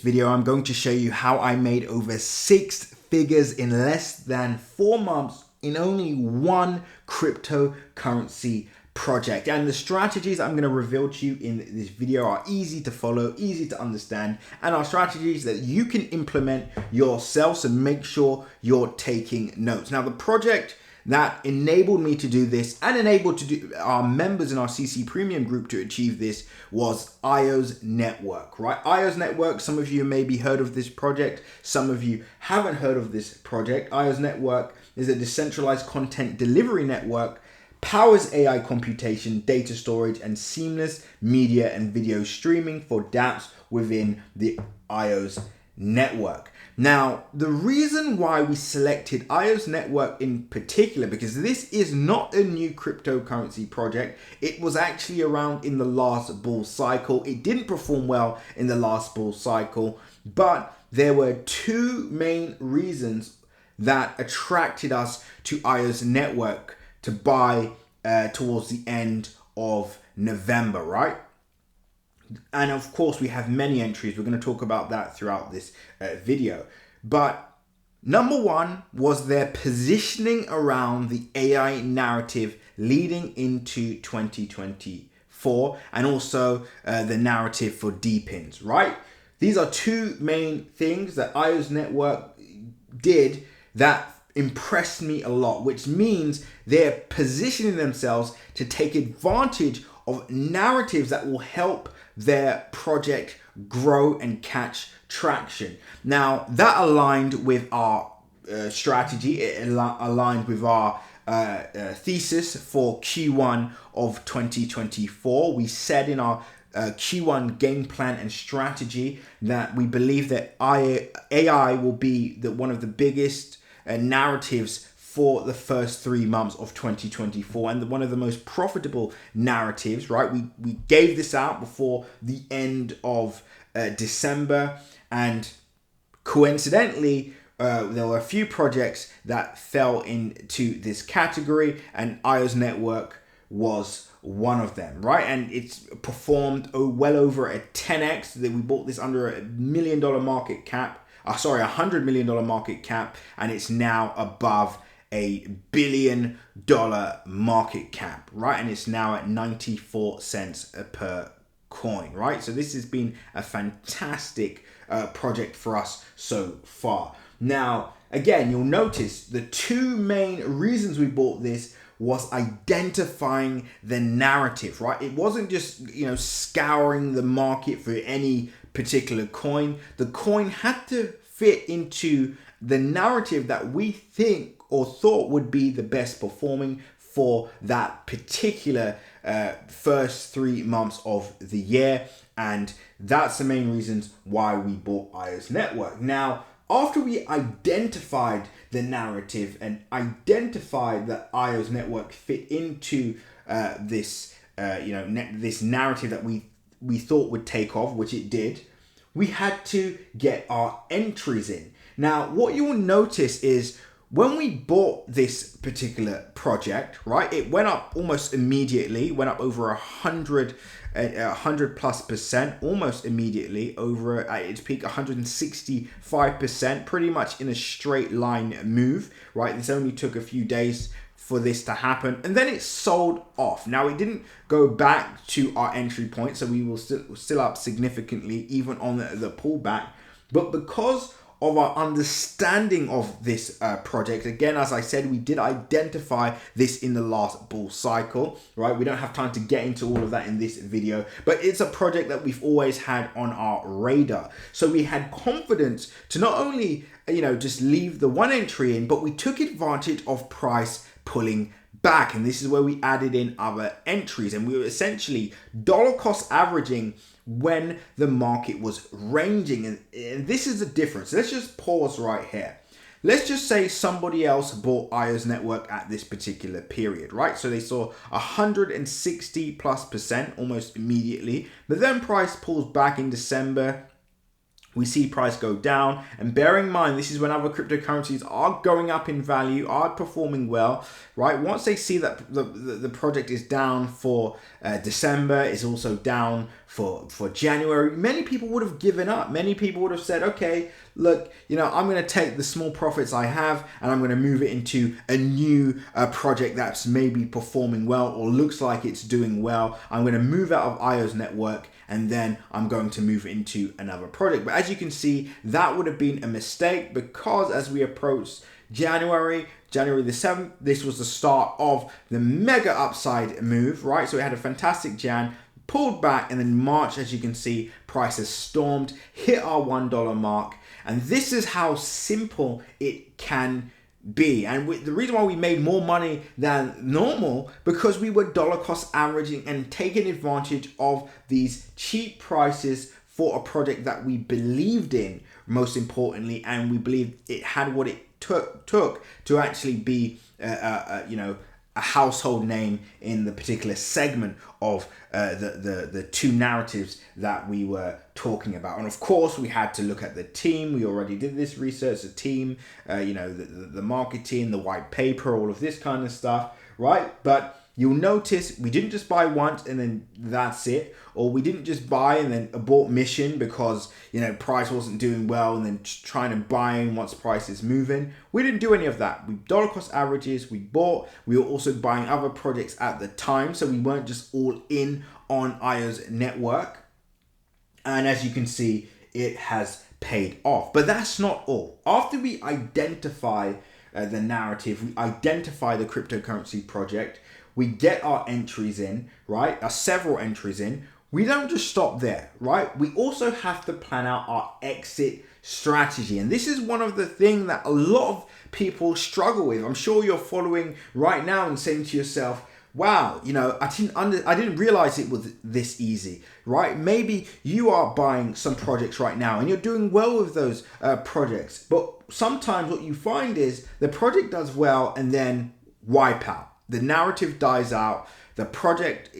Video, I'm going to show you how I made over 6 figures in less than 4 months in only one cryptocurrency project. And the strategies I'm going to reveal to you in this video are easy to follow, easy to understand, and are strategies that you can implement yourself. So make sure you're taking notes. Now, the project that enabled me to do this and enabled to do our members in our CC Premium group to achieve this was IOZ Network, right? IOZ Network, some of you maybe heard of this project, some of you haven't heard of this project. IOZ Network is a decentralized content delivery network, powers AI computation, data storage, and seamless media and video streaming for dApps within the IOZ Network. Now, the reason why we selected IOZ Network in particular, because this is not a new cryptocurrency project. It was actually around in the last bull cycle. It didn't perform well in the last bull cycle, but there were two main reasons that attracted us to IOZ Network to buy towards the end of November, right? And of course, we have many entries. We're going to talk about that throughout this video. But number one was their positioning around the AI narrative leading into 2024, and also the narrative for depins, right? These are two main things that IOZ Network did that impressed me a lot, which means they're positioning themselves to take advantage of narratives that will help their project grow and catch traction. Now, that aligned with our strategy. It aligned with our thesis for Q1 of 2024. We said in our Q1 game plan and strategy that we believe that AI will be one of the biggest narratives for the first 3 months of 2024, and one of the most profitable narratives, right? We gave this out before the end of December, and coincidentally, there were a few projects that fell into this category, and IOZ Network was one of them, right? And it's performed well over a 10x. That we bought this under $1 million market cap. $100 million market cap, and it's now above $1 billion market cap, right? And it's now at 94 cents per coin, right? So this has been a fantastic project for us so far. Now, again, you'll notice the two main reasons we bought this was identifying the narrative, right? It wasn't just, scouring the market for any particular coin. The coin had to fit into the narrative that we think or thought would be the best performing for that particular first 3 months of the year. And that's the main reasons why we bought IOZ Network. Now, after we identified the narrative and identified that IOZ Network fit into this narrative that we thought would take off, which it did, we had to get our entries in. Now, what you will notice is when we bought this particular project, right, it went up almost immediately, went up over 100 plus percent, almost immediately, over at its peak 165%, pretty much in a straight line move, right? This only took a few days for this to happen, and then it sold off. Now, it didn't go back to our entry point, so we were still up significantly even on the pullback, but because of our understanding of this project, again, as I said, we did identify this in the last bull cycle, right? We don't have time to get into all of that in this video, but it's a project that we've always had on our radar. So we had confidence to not only, just leave the one entry in, but we took advantage of price pulling back. And this is where we added in other entries, and we were essentially dollar cost averaging when the market was ranging. And this is the difference. Let's just pause right here. Let's just say somebody else bought IOZ Network at this particular period, right? So they saw 160 plus percent almost immediately, but then price pulls back in December. we see price go down. And bear in mind, this is when other cryptocurrencies are going up in value, are performing well, right? Once they see that the project is down for December, is also down for January, many people would have given up. Many people would have said, okay, look, I'm going to take the small profits I have and I'm going to move it into a new project that's maybe performing well or looks like it's doing well. I'm going to move out of Aioz Network and then I'm going to move into another project. But as you can see, that would have been a mistake, because as we approach January the 7th, this was the start of the mega upside move, right? So we had a fantastic Jan, pulled back, and then March, as you can see, prices stormed, hit our $1 mark. And this is how simple it can be. And the reason why we made more money than normal, because we were dollar cost averaging and taking advantage of these cheap prices for a project that we believed in, most importantly, and we believed it had what it took to actually be a household name in the particular segment of the two narratives that we were talking about. And of course, we had to look at the team. We already did this research, the team, the marketing, the white paper, all of this kind of stuff, right? But you'll notice we didn't just buy once and then that's it, or we didn't just buy and then abort mission because price wasn't doing well and then trying to buy in once price is moving. We didn't do any of that. We dollar cost averages, we bought. We were also buying other projects at the time, so we weren't just all in on IOZ Network. And as you can see, it has paid off. But that's not all. After we identify the narrative, we identify the cryptocurrency project, we get our entries in, right? Our several entries in. We don't just stop there, right? We also have to plan out our exit strategy. And this is one of the things that a lot of people struggle with. I'm sure you're following right now and saying to yourself, wow, I didn't realize it was this easy, right? Maybe you are buying some projects right now and you're doing well with those projects. But sometimes what you find is the project does well and then wipe out. The narrative dies out, the project,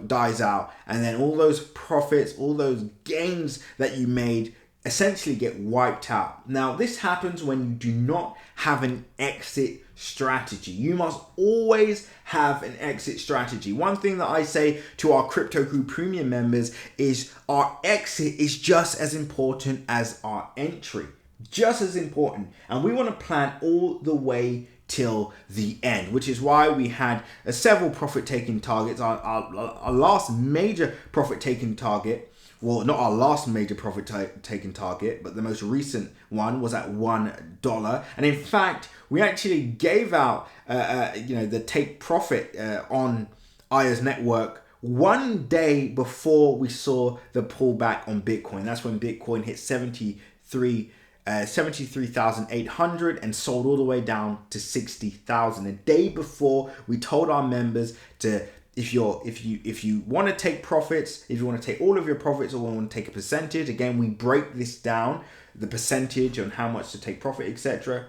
dies out, and then all those profits, all those gains that you made essentially get wiped out. Now, this happens when you do not have an exit strategy. You must always have an exit strategy. One thing that I say to our Crypto Crew Premium members is our exit is just as important as our entry. Just as important. And we want to plan all the way till the end, which is why we had several profit taking targets. Our last major profit taking target, well, not our last major profit taking target, but the most recent one was at $1. And in fact, we actually gave out the take profit on IOZ Network one day before we saw the pullback on Bitcoin. That's when Bitcoin hit 73,800 and sold all the way down to 60,000. A day before, we told our members to, if you want to take profits, if you want to take all of your profits or want to take a percentage, again, we break this down, the percentage on how much to take profit, etc.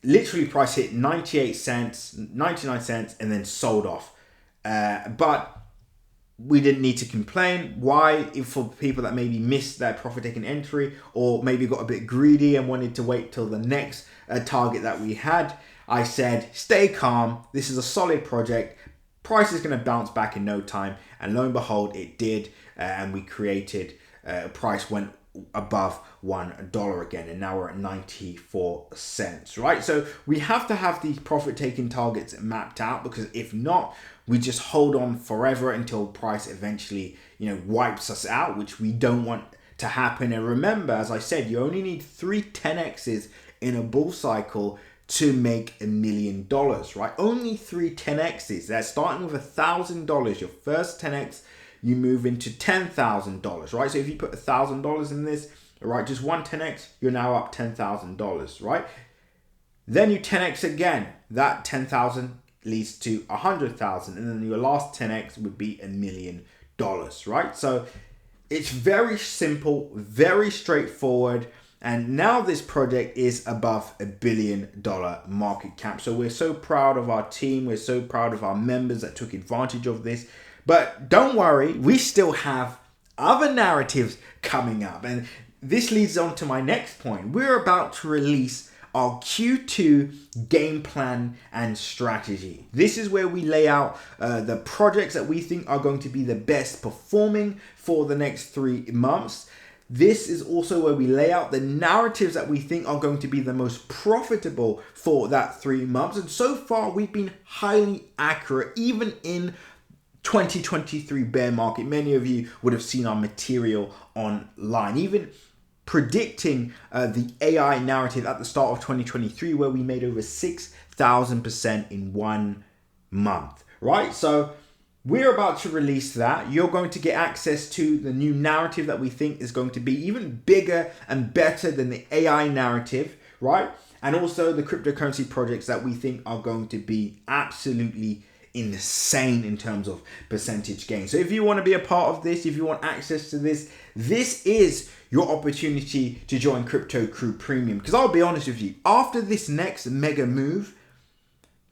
Literally price hit 98 cents, 99 cents, and then sold off. But we didn't need to complain. Why? If for people that maybe missed their profit taking entry or maybe got a bit greedy and wanted to wait till the next target that we had, I said, stay calm. This is a solid project. Price is going to bounce back in no time. And lo and behold, it did. And we created, price went above $1 again, and now we're at 94 cents, right? So we have to have these profit taking targets mapped out, because if not, we just hold on forever until price eventually wipes us out, which we don't want to happen. And remember, as I said, you only need 3 10x's in a bull cycle to make $1 million, right? Only 3 10x's. That's starting with $1,000. Your first 10x, you move into $10,000, right? So if you put $1,000 in this, right, just one 10x, you're now up $10,000, right? Then you 10x again. That 10,000 leads to 100,000, and then your last 10x would be $1 million, right? So it's very simple, very straightforward. And now this project is above $1 billion market cap. So we're so proud of our team. We're so proud of our members that took advantage of this. But don't worry, we still have other narratives coming up. And this leads on to my next point. We're about to release our Q2 game plan and strategy. This is where we lay out the projects that we think are going to be the best performing for the next 3 months. This is also where we lay out the narratives that we think are going to be the most profitable for that 3 months. And so far, we've been highly accurate, even in 2023 bear market. Many of you would have seen our material online, even predicting the AI narrative at the start of 2023, where we made over 6,000% in 1 month, right? So we're about to release that. You're going to get access to the new narrative that we think is going to be even bigger and better than the AI narrative, right? And also the cryptocurrency projects that we think are going to be absolutely insane in terms of percentage gain. So if you want to be a part of this, if you want access to this, this is your opportunity to join Crypto Crew Premium. Because I'll be honest with you, after this next mega move,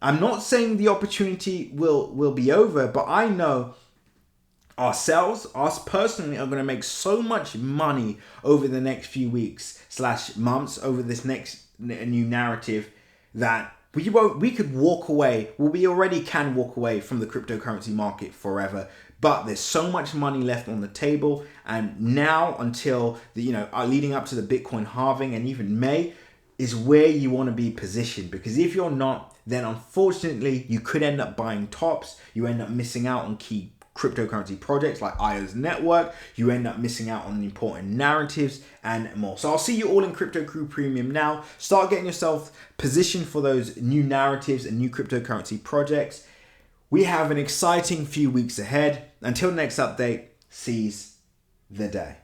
I'm not saying the opportunity will be over, but I know us personally, are going to make so much money over the next few weeks / months over this next new narrative that we could walk away. Well, we already can walk away from the cryptocurrency market forever, but there's so much money left on the table. And now until leading up to the Bitcoin halving and even May is where you want to be positioned, because if you're not, then unfortunately you could end up buying tops. You end up missing out on key cryptocurrency projects like IOZ Network. You end up missing out on important narratives and more. So I'll see you all in Crypto Crew Premium now. Start getting yourself positioned for those new narratives and new cryptocurrency projects. We have an exciting few weeks ahead. Until next update, seize the day.